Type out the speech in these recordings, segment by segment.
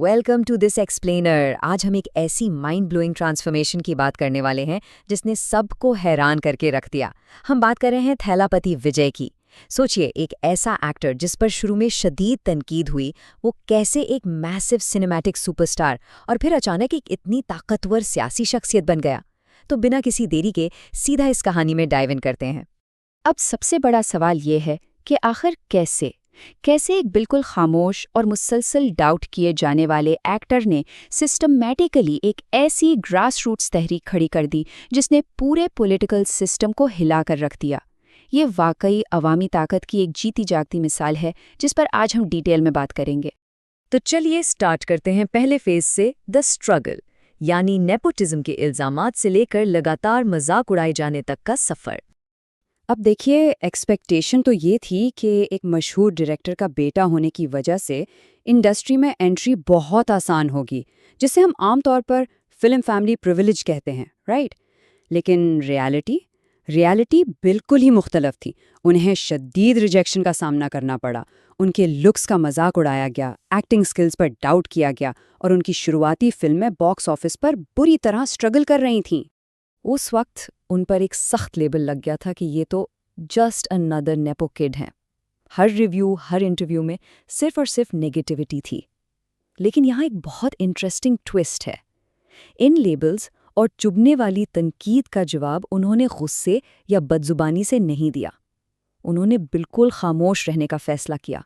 Welcome to this explainer. आज हम एक ऐसी माइंड ब्लोइंग ट्रांसफॉर्मेशन की बात करने वाले हैं जिसने सबको हैरान करके रख दिया। हम बात कर रहे हैं थैलापति विजय की। सोचिए, एक ऐसा एक्टर जिस पर शुरू में शदीद तनकीद हुई, वो कैसे एक मैसिव सिनेमैटिक सुपरस्टार और फिर अचानक एक इतनी ताकतवर सियासी शख्सियत बन गया। तो बिना किसी देरी के सीधा इस कहानी में डाइव इन करते हैं। अब सबसे बड़ा सवाल ये है कि आखिर कैसे एक बिल्कुल खामोश और मुसलसल डाउट किए जाने वाले एक्टर ने सिस्टमैटिकली एक ऐसी ग्रास रूट्स तहरीक खड़ी कर दी जिसने पूरे पॉलिटिकल सिस्टम को हिला कर रख दिया। ये वाकई अवामी ताकत की एक जीती जागती मिसाल है जिस पर आज हम डिटेल में बात करेंगे। तो चलिए स्टार्ट करते हैं पहले फेज से, द स्ट्रगल, यानी नेपोटिज्म के इल्जामात से लेकर लगातार मजाक उड़ाए जाने तक का सफर। अब देखिए, एक्सपेक्टेशन तो ये थी कि एक मशहूर डायरेक्टर का बेटा होने की वजह से इंडस्ट्री में एंट्री बहुत आसान होगी, जिसे हम आमतौर पर फिल्म फैमिली प्रिविलेज कहते हैं, राइट? लेकिन रियलिटी बिल्कुल ही मुख्तलफ थी। उन्हें शदीद रिजेक्शन का सामना करना पड़ा। उनके लुक्स का मजाक उड़ाया गया, एक्टिंग स्किल्स पर डाउट किया गया और उनकी शुरुआती फिल्में बॉक्स ऑफिस पर बुरी तरह स्ट्रगल कर रही थीं। उस वक्त उन पर एक सख्त लेबल लग गया था कि ये तो जस्ट अनदर नेपो किड हैं। हर रिव्यू, हर इंटरव्यू में सिर्फ और सिर्फ नेगेटिविटी थी। लेकिन यहाँ एक बहुत इंटरेस्टिंग ट्विस्ट है। इन लेबल्स और चुभने वाली तनकीद का जवाब उन्होंने गुस्से या बदजुबानी से नहीं दिया। उन्होंने बिल्कुल खामोश रहने का फैसला किया।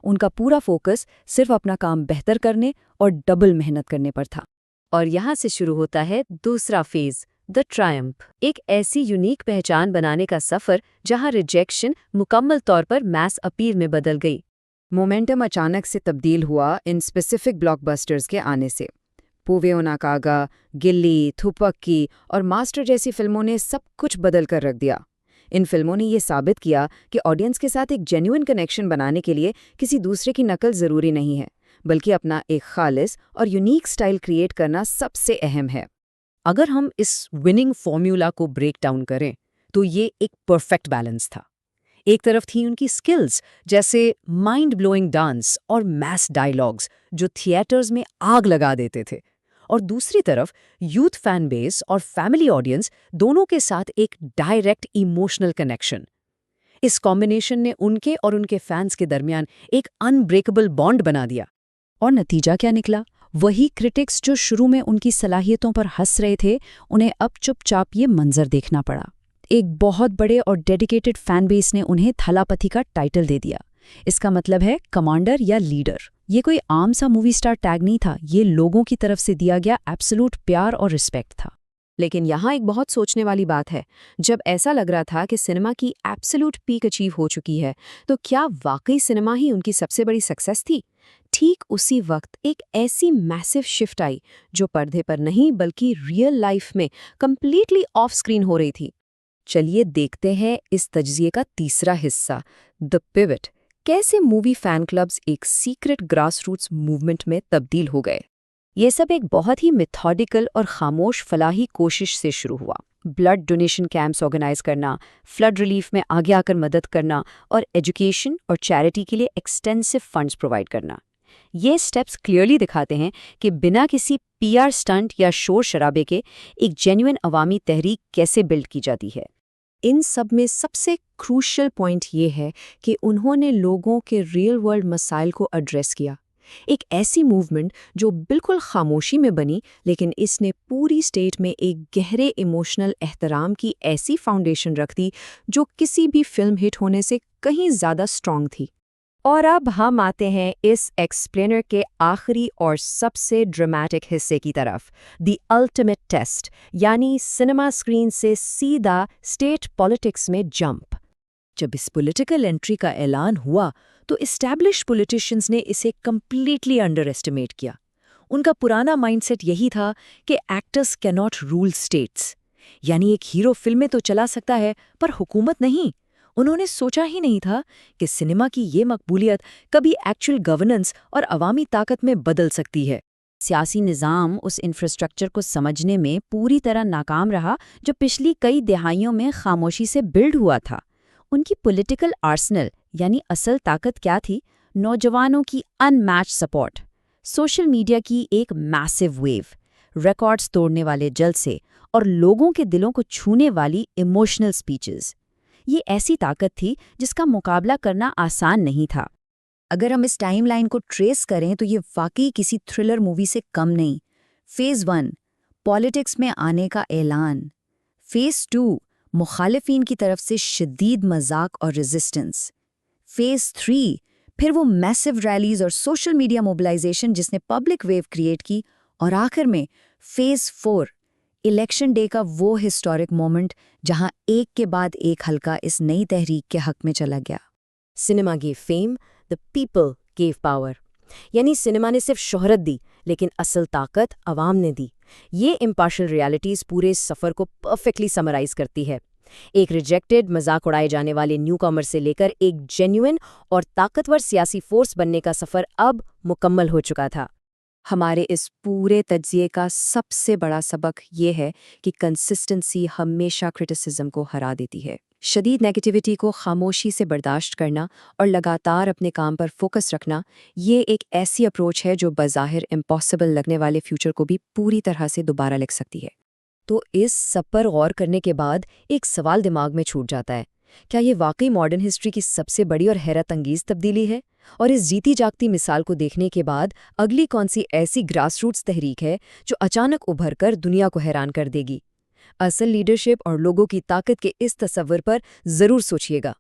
उनका पूरा फोकस सिर्फ अपना काम बेहतर करने और डबल मेहनत करने पर था। और यहाँ से शुरू होता है दूसरा फेज, द ट्रायम्फ, एक ऐसी यूनिक पहचान बनाने का सफ़र जहाँ रिजेक्शन मुकम्मल तौर पर मैस अपील में बदल गई। मोमेंटम अचानक से तब्दील हुआ इन स्पेसिफिक ब्लॉकबस्टर्स के आने से। पूवे ओनाकागा, गिल्ली, थुपक्की और मास्टर जैसी फिल्मों ने सब कुछ बदल कर रख दिया। इन फिल्मों ने ये साबित किया कि ऑडियंस के साथ एक जेन्युइन कनेक्शन बनाने के लिए किसी दूसरे की नकल ज़रूरी नहीं है, बल्कि अपना एक खालिस और यूनिक स्टाइल क्रिएट करना सबसे अहम है। अगर हम इस विनिंग फॉर्मूला को ब्रेक डाउन करें तो ये एक परफेक्ट बैलेंस था। एक तरफ थी उनकी स्किल्स, जैसे माइंड ब्लोइंग डांस और मैस डायलॉग्स जो थिएटर्स में आग लगा देते थे, और दूसरी तरफ यूथ फैन बेस और फैमिली ऑडियंस, दोनों के साथ एक डायरेक्ट इमोशनल कनेक्शन। इस कॉम्बिनेशन ने उनके और उनके फैंस के दरमियान एक अनब्रेकेबल बॉन्ड बना दिया। और नतीजा क्या निकला? वही क्रिटिक्स जो शुरू में उनकी सलाहियतों पर हंस रहे थे, उन्हें अब चुपचाप ये मंजर देखना पड़ा। एक बहुत बड़े और डेडिकेटेड फैन बेस ने उन्हें थलापति का टाइटल दे दिया। इसका मतलब है कमांडर या लीडर। ये कोई आम सा मूवी स्टार टैग नहीं था, ये लोगों की तरफ से दिया गया एब्सोल्यूट प्यार और रिस्पेक्ट था। लेकिन यहाँ एक बहुत सोचने वाली बात है, जब ऐसा लग रहा था कि सिनेमा की एब्सोल्यूट पीक अचीव हो चुकी है, तो क्या वाकई सिनेमा ही उनकी सबसे बड़ी सक्सेस थी? ठीक उसी वक्त एक ऐसी मैसिव शिफ्ट आई जो पर्दे पर नहीं बल्कि रियल लाइफ में कंप्लीटली ऑफ स्क्रीन हो रही थी। चलिए देखते हैं इस तज्जिए का तीसरा हिस्सा, द पिवट। कैसे मूवी फैन क्लब्स एक सीक्रेट ग्रासरूट्स मूवमेंट में तब्दील हो गए। ये सब एक बहुत ही मेथोडिकल और खामोश फलाही कोशिश से शुरू हुआ। ब्लड डोनेशन कैंप्स ऑर्गेनाइज करना, फ्लड रिलीफ में आगे आकर मदद करना और एजुकेशन और चैरिटी के लिए एक्सटेंसिव फंड्स प्रोवाइड करना। ये स्टेप्स क्लियरली दिखाते हैं कि बिना किसी पीआर स्टंट या शोर शराबे के एक जेन्युइन अवामी तहरीक कैसे बिल्ड की जाती है। इन सब में सबसे क्रूशियल पॉइंट ये है कि उन्होंने लोगों के रियल वर्ल्ड मसाइल को एड्रेस किया। एक ऐसी मूवमेंट जो बिल्कुल खामोशी में बनी, लेकिन इसने पूरी स्टेट में एक गहरे इमोशनल एहतराम की ऐसी फाउंडेशन रख दी जो किसी भी फिल्म हिट होने से कहीं ज़्यादा स्ट्रॉन्ग थी। और अब हम आते हैं इस एक्सप्लेनर के आखिरी और सबसे ड्रामेटिक हिस्से की तरफ, द अल्टीमेट टेस्ट, यानी सिनेमा स्क्रीन से सीधा स्टेट पॉलिटिक्स में जंप। जब इस पॉलिटिकल एंट्री का ऐलान हुआ तो एस्टैब्लिश पॉलिटिशियंस ने इसे कंप्लीटली अंडर एस्टिमेट किया। उनका पुराना माइंडसेट यही था कि actors can not rule states, यानी एक हीरो फिल्में तो चला सकता है पर हुकूमत नहीं। उन्होंने सोचा ही नहीं था कि सिनेमा की ये मकबूलियत कभी एक्चुअल गवर्नेंस और अवामी ताकत में बदल सकती है। सियासी निज़ाम उस इंफ्रास्ट्रक्चर को समझने में पूरी तरह नाकाम रहा जो पिछली कई दहाइयों में खामोशी से बिल्ड हुआ था। उनकी पॉलिटिकल आर्सेनल यानी असल ताकत क्या थी? नौजवानों की अनमैच्ड सपोर्ट, सोशल मीडिया की एक मैसिव वेव, रिकॉर्ड्स तोड़ने वाले जलसे और लोगों के दिलों को छूने वाली इमोशनल स्पीचेस। ये ऐसी ताकत थी जिसका मुकाबला करना आसान नहीं था। अगर हम इस टाइमलाइन को ट्रेस करें तो ये वाकई किसी थ्रिलर मूवी से कम नहीं। फेज़ 1 पॉलिटिक्स में आने का ऐलान, फेज़ 2 मुखालिफिन की तरफ से शदीद मजाक और रेजिस्टेंस, फेज़ 3 फिर वो मैसिव रैलीज और सोशल मीडिया मोबिलाइजेशन जिसने पब्लिक वेव क्रिएट की, और आखिर में फेज़ 4 इलेक्शन डे का वो हिस्टोरिक मोमेंट जहां एक के बाद एक हल्का इस नई तहरीक के हक में चला गया। Cinema gave fame, the people gave power. यानी सिनेमा ने सिर्फ शोहरत दी, लेकिन असल ताकत अवाम ने दी। ये इम्पार्शियल रियलिटीज़ पूरे सफ़र को परफेक्टली समराइज करती है। एक रिजेक्टेड, मजाक उड़ाए जाने वाले न्यू कमर से लेकर एक जेन्युइन और ताकतवर सियासी फोर्स बनने का सफ़र अब मुकम्मल हो चुका था। हमारे इस पूरे तज्जिए का सबसे बड़ा सबक ये है कि कंसिस्टेंसी हमेशा क्रिटिसिज्म को हरा देती है। शदीद नेगेटिविटी को खामोशी से बर्दाश्त करना और लगातार अपने काम पर फोकस रखना, ये एक ऐसी अप्रोच है जो बज़ाहिर इम्पॉसिबल लगने वाले फ्यूचर को भी पूरी तरह से दोबारा लिख सकती है। तो इस सब पर गौर करने के बाद एक सवाल दिमाग में छूट जाता है, क्या ये वाकई मॉडर्न हिस्ट्री की सबसे बड़ी और हैरत अंगीज तब्दीली है? और इस जीती जागती मिसाल को देखने के बाद अगली कौन सी ऐसी ग्रासरूट्स तहरीक है जो अचानक उभर कर दुनिया को हैरान कर देगी? असल लीडरशिप और लोगों की ताकत के इस तस्वर पर जरूर सोचिएगा।